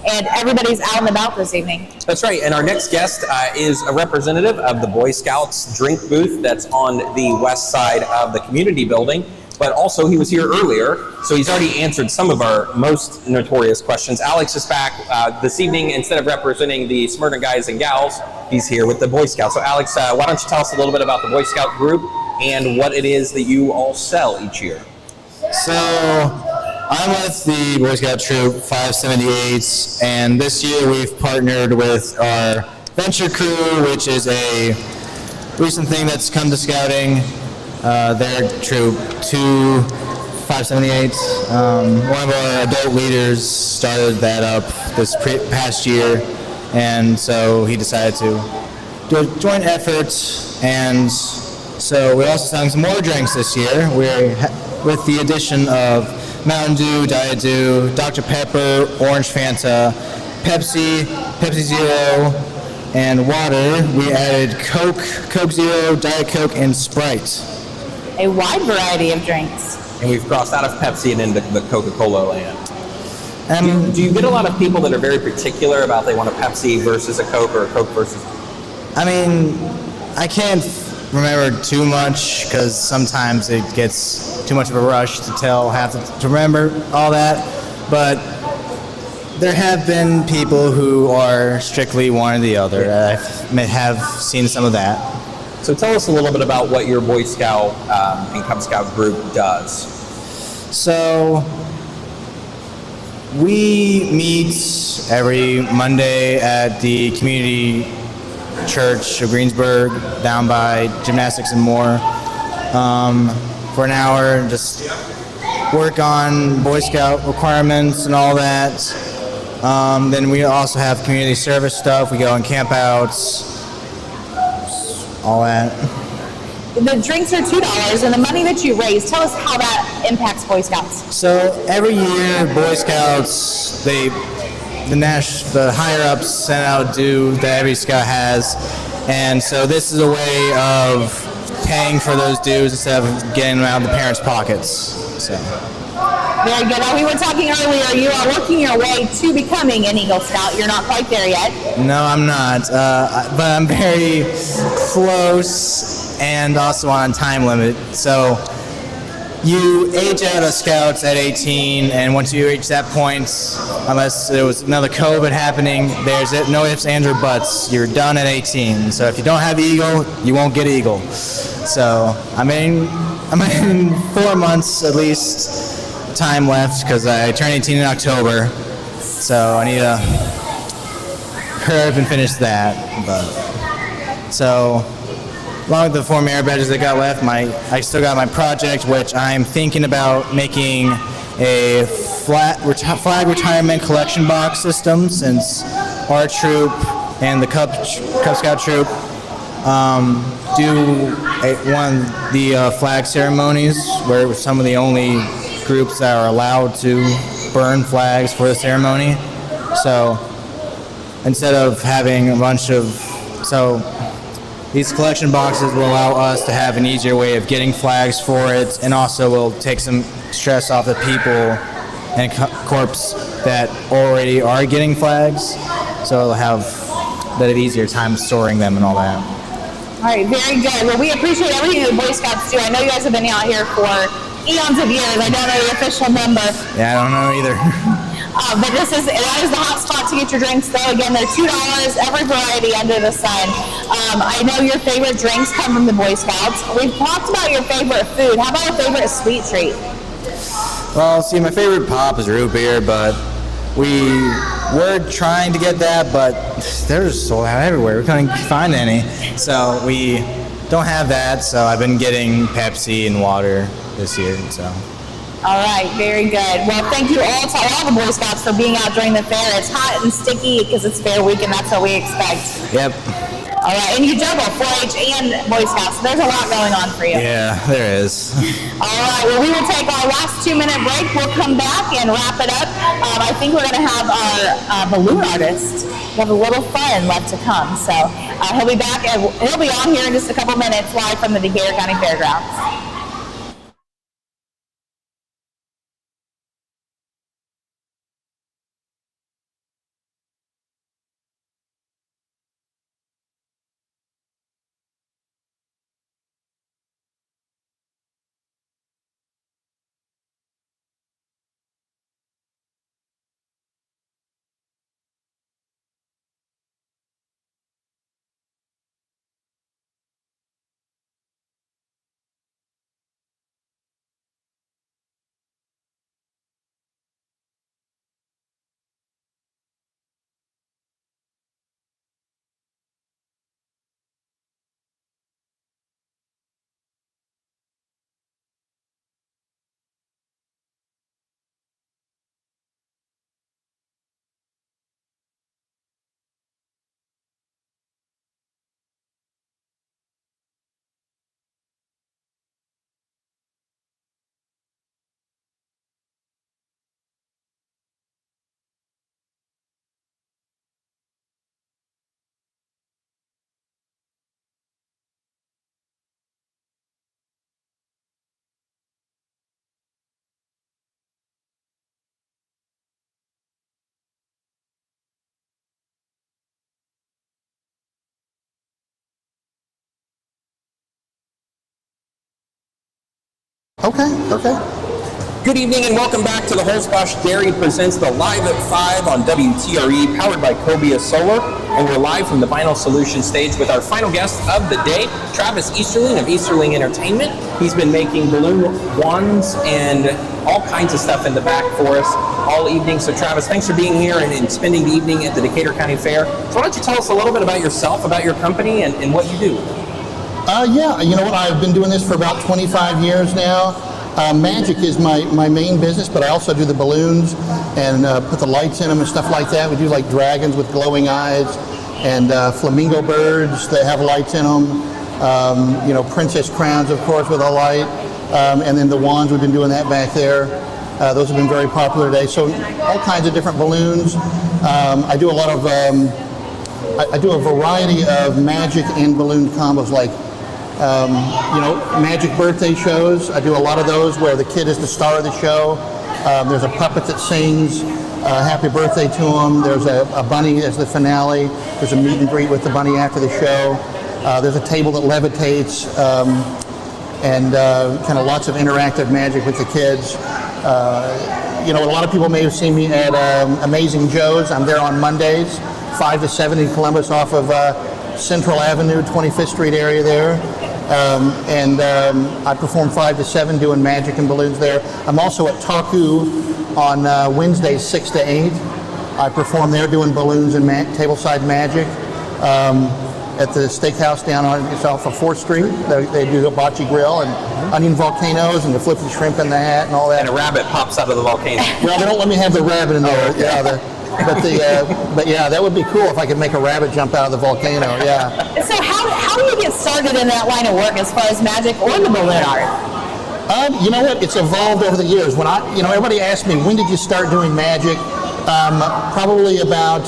and everybody's out and about this evening.
That's right, and our next guest is a representative of the Boy Scouts drink booth that's on the west side of the community building, but also he was here earlier, so he's already answered some of our most notorious questions. Alex is back this evening. Instead of representing the Smyrna guys and gals, he's here with the Boy Scouts. So Alex, why don't you tell us a little bit about the Boy Scout group and what it is that you all sell each year?
So I'm with the Boy Scout Troop 578, and this year we've partnered with our Venture Crew, which is a recent thing that's come to scouting. Their Troop 578. One of our adult leaders started that up this past year, and so he decided to do a joint effort, and so we're also selling some more drinks this year. With the addition of Mountain Dew, Diet Dew, Dr. Pepper, Orange Fanta, Pepsi, Pepsi Zero, and water. We added Coke, Coke Zero, Diet Coke, and Sprite.
A wide variety of drinks.
And we've crossed out of Pepsi and into the Coca-Cola land. Do you get a lot of people that are very particular about they want a Pepsi versus a Coke or a Coke versus?
I mean, I can't remember too much because sometimes it gets too much of a rush to remember all that. But there have been people who are strictly one or the other. I have seen some of that.
So tell us a little bit about what your Boy Scout and Cub Scout group does.
So we meet every Monday at the community church of Greensburg down by Gymnastics and More for an hour and just work on Boy Scout requirements and all that. Then we also have community service stuff. We go on campouts, all that.
The drinks are $2, and the money that you raise, tell us how that impacts Boy Scouts.
So every year, Boy Scouts, the higher ups send out due that every scout has, and so this is a way of paying for those dues instead of getting them out of the parents' pockets. So.
Very good. Now, we were talking earlier, you are working your way to becoming an Eagle Scout. You're not quite there yet.
No, I'm not, but I'm very close and also on a time limit. So you age out of Scouts at 18, and once you reach that point, unless there was another COVID happening, there's no ifs, ands, or buts. You're done at 18. So if you don't have Eagle, you won't get Eagle. So I'm in 4 months at least time left because I turned 18 in October. So I need to hurry up and finish that. So along with the 4 merit badges that got left, I still got my project, which I'm thinking about making a flag retirement collection box system, since our troop and the Cub Scout troop do one of the flag ceremonies, where we're some of the only groups that are allowed to burn flags for the ceremony. So instead of having a bunch of these collection boxes will allow us to have an easier way of getting flags for it, and also will take some stress off the people and corps that already are getting flags, so it'll have an easier time storing them and all that.
All right, very good. Well, we appreciate everything the Boy Scouts do. I know you guys have been out here for eons of years. I don't know the official number.
Yeah, I don't know either.
But that is the hot spot to get your drinks, though. Again, they're $2, every variety under the sun. I know your favorite drinks come from the Boy Scouts. We've talked about your favorite food. How about a favorite sweet treat?
Well, see, my favorite pop is root beer, but we were trying to get that, but they're sold out everywhere. We couldn't find any. So we don't have that, so I've been getting Pepsi and water this year. So.
All right, very good. Well, thank you all to all the Boy Scouts for being out during the fair. It's hot and sticky because it's fair week, and that's what we expect.
Yep.
All right, and you juggle 4-H and Boy Scouts. So there's a lot going on for you.
Yeah, there is.
All right, well, we will take our last 2-minute break. We'll come back and wrap it up. I think we're going to have our balloon artist. We have a little fun left to come. So he'll be back, and he'll be on here in just a couple minutes live from the Decatur County Fairgrounds.
Okay.
Good evening and welcome back to the Holzbosch Dairy presents the Live at 5 on WTRE, powered by Cobia Solar. And we're live from the Vinyl Solution stage with our final guest of the day, Travis Easterling of Easterling Entertainment. He's been making balloon wands and all kinds of stuff in the back for us all evening. So Travis, thanks for being here and spending the evening at the Decatur County Fair. So why don't you tell us a little bit about yourself, about your company, and what you do?
Yeah, you know what, I've been doing this for about 25 years now. Magic is my main business, but I also do the balloons and put the lights in them and stuff like that. We do like dragons with glowing eyes and flamingo birds that have lights in them. You know, princess crowns, of course, with a light. And then the wands, we've been doing that back there. Those have been very popular today. So all kinds of different balloons. I do a lot of, I do a variety of magic and balloon combos, like you know, magic birthday shows. I do a lot of those where the kid is the star of the show. There's a puppet that sings happy birthday to him. There's a bunny as the finale. There's a meet and greet with the bunny after the show. There's a table that levitates, and kind of lots of interactive magic with the kids. You know, a lot of people may have seen me at Amazing Joe's. I'm there on Mondays, 5 to 7 in Columbus off of Central Avenue, 25th Street area there. I perform 5 to 7 doing magic and balloons there. I'm also at Taku on Wednesdays, 6 to 8. I perform there doing balloons and tableside magic. At the steakhouse down on it's off of 4th Street. They do hibachi grill and onion volcanoes and the flipping shrimp in the hat and all that.
And a rabbit pops out of the volcano.
Well, they don't let me have the rabbit in there.
Oh, okay.
But yeah, that would be cool if I could make a rabbit jump out of the volcano. Yeah.
So how do you get started in that line of work as far as magic or the balloon art?
You know what? It's evolved over the years. When everybody asks me, when did you start doing magic? Probably about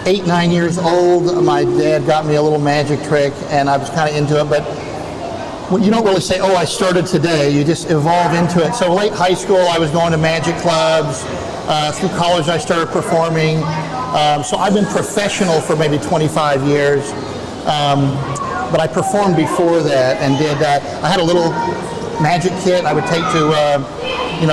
8-9 years old. My dad got me a little magic trick, and I was kind of into it. But you don't really say, "Oh, I started today." You just evolve into it. So late high school, I was going to magic clubs. Through college, I started performing. So I've been professional for maybe 25 years. But I performed before that and did that. I had a little magic kit I would take to,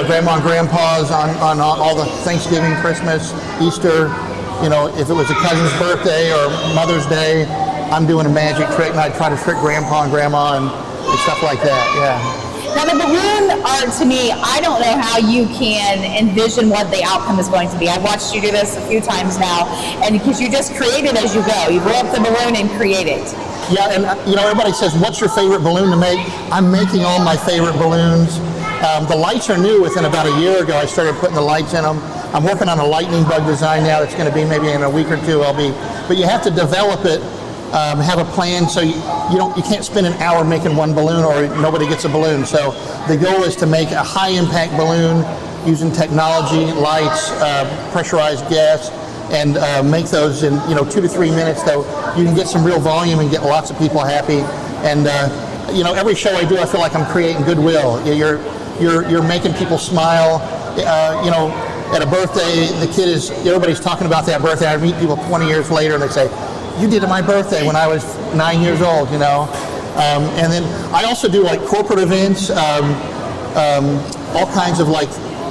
Grandma and Grandpa's on all the Thanksgiving, Christmas, Easter. You know, if it was a cousin's birthday or Mother's Day, I'm doing a magic trick, and I try to trick Grandpa and Grandma and stuff like that. Yeah.
Now the balloon art, to me, I don't know how you can envision what the outcome is going to be. I've watched you do this a few times now, and because you just create it as you go. You blow up the balloon and create it.
Yeah, and everybody says, "What's your favorite balloon to make?" I'm making all my favorite balloons. The lights are new. Within about a year ago, I started putting the lights in them. I'm working on a lightning bug design now that's going to be maybe in a week or two. But you have to develop it have a plan so you can't spend an hour making one balloon or nobody gets a balloon. So the goal is to make a high impact balloon using technology, lights, pressurized gas, and make those in 2 to 3 minutes, so you can get some real volume and get lots of people happy. And every show I do, I feel like I'm creating goodwill. You're making people smile. At a birthday, everybody's talking about that birthday. I meet people 20 years later and they say, "You did my birthday when I was 9 years old," And then I also do like corporate events, all kinds of like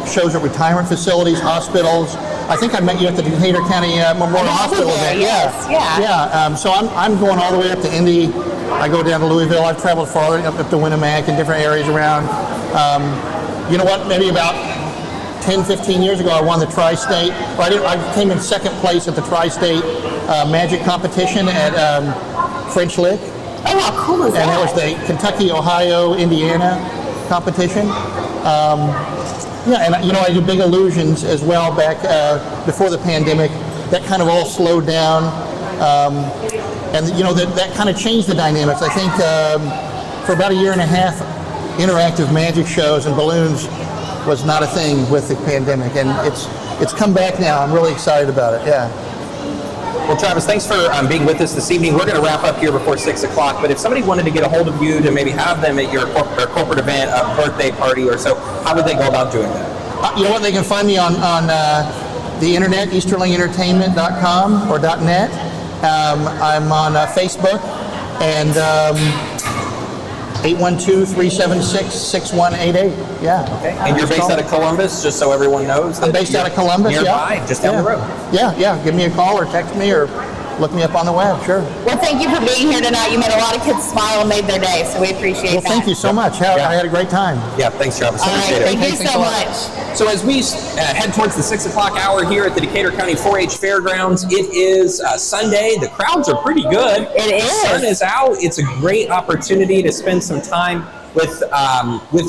shows at retirement facilities, hospitals. I think I met you at the Decatur County Memorial Hospital event. Yeah. So I'm going all the way up to Indy. I go down to Louisville. I've traveled farther up to Winamac and different areas around. You know what? Maybe about 10, 15 years ago, I won the Tri-State. I came in second place at the Tri-State Magic competition at French Lick.
Oh, how cool is that?
And that was the Kentucky, Ohio, Indiana competition. And I do Big Illusions as well back before the pandemic. That kind of all slowed down. And that kind of changed the dynamics. I think for about a year and a half, interactive magic shows and balloons was not a thing with the pandemic, and it's come back now. I'm really excited about it. Yeah.
Well, Travis, thanks for being with us this evening. We're going to wrap up here before 6 o'clock, but if somebody wanted to get a hold of you to maybe have them at your corporate event, a birthday party or so, how would they go about doing that?
You know what? They can find me on the internet, easterlingentertainment.com or .net. I'm on Facebook and 812-376-6188. Yeah.
Okay. And you're based out of Columbus, just so everyone knows.
I'm based out of Columbus,
nearby, just down the road.
Yeah. Give me a call or text me or look me up on the web, sure.
Well, thank you for being here tonight. You made a lot of kids smile and made their day, so we appreciate that.
Thank you so much. I had a great time.
Yeah, thanks, Travis.
All right, thank you so much.
So as we head towards the 6 o'clock hour here at the Decatur County 4-H Fairgrounds, it is Sunday. The crowds are pretty good.
It is.
The sun is out. It's a great opportunity to spend some time with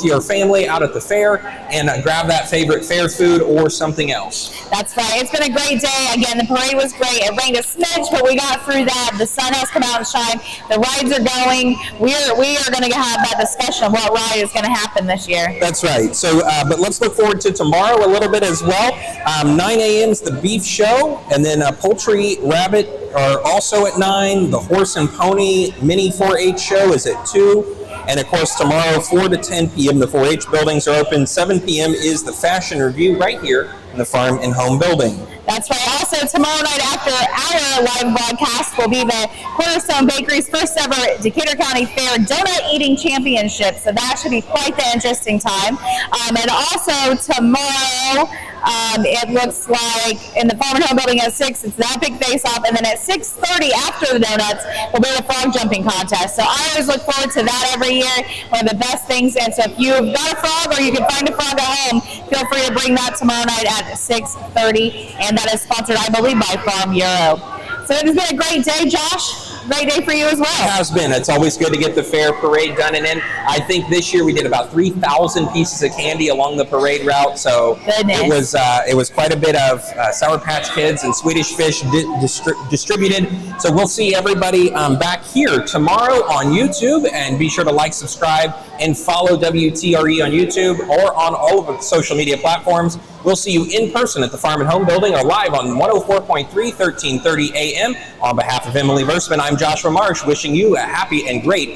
your family out at the fair and grab that favorite fair food or something else.
That's right. It's been a great day. Again, the parade was great. It rained a smidge, but we got through that. The sun has come out and shined. The rides are going. We are going to have that discussion of what ride is going to happen this year.
That's right. So, but let's look forward to tomorrow a little bit as well. 9 a.m. is the beef show, and then poultry, rabbit are also at 9. The horse and pony mini 4-H show is at 2. And of course, tomorrow, 4 to 10 p.m., the 4-H buildings are open. 7 p.m. is the fashion review right here in the Farm and Home building.
That's right. Also, tomorrow night after our live broadcast will be the Cornerstone Bakery's first ever Decatur County Fair Donut Eating Championship. So that should be quite the interesting time. And also tomorrow, it looks like in the Farm and Home building at 6, it's that big face-off. And then at 6:30 after the donuts will be the frog jumping contest. So I always look forward to that every year. One of the best things. And so if you've got a frog or you can find a frog at home, feel free to bring that tomorrow night at 6:30. And that is sponsored, I believe, by Farm Bureau. So it has been a great day, Josh. Great day for you as well.
It has been. It's always good to get the fair parade done. And then I think this year we did about 3,000 pieces of candy along the parade route. So it was quite a bit of Sour Patch Kids and Swedish Fish distributed. So we'll see everybody back here tomorrow on YouTube. And be sure to like, subscribe, and follow WTRE on YouTube or on all of the social media platforms. We'll see you in person at the Farm and Home building or live on 104.3, 1330 AM. On behalf of Emily Versman, I'm Joshua Marsh, wishing you a happy and great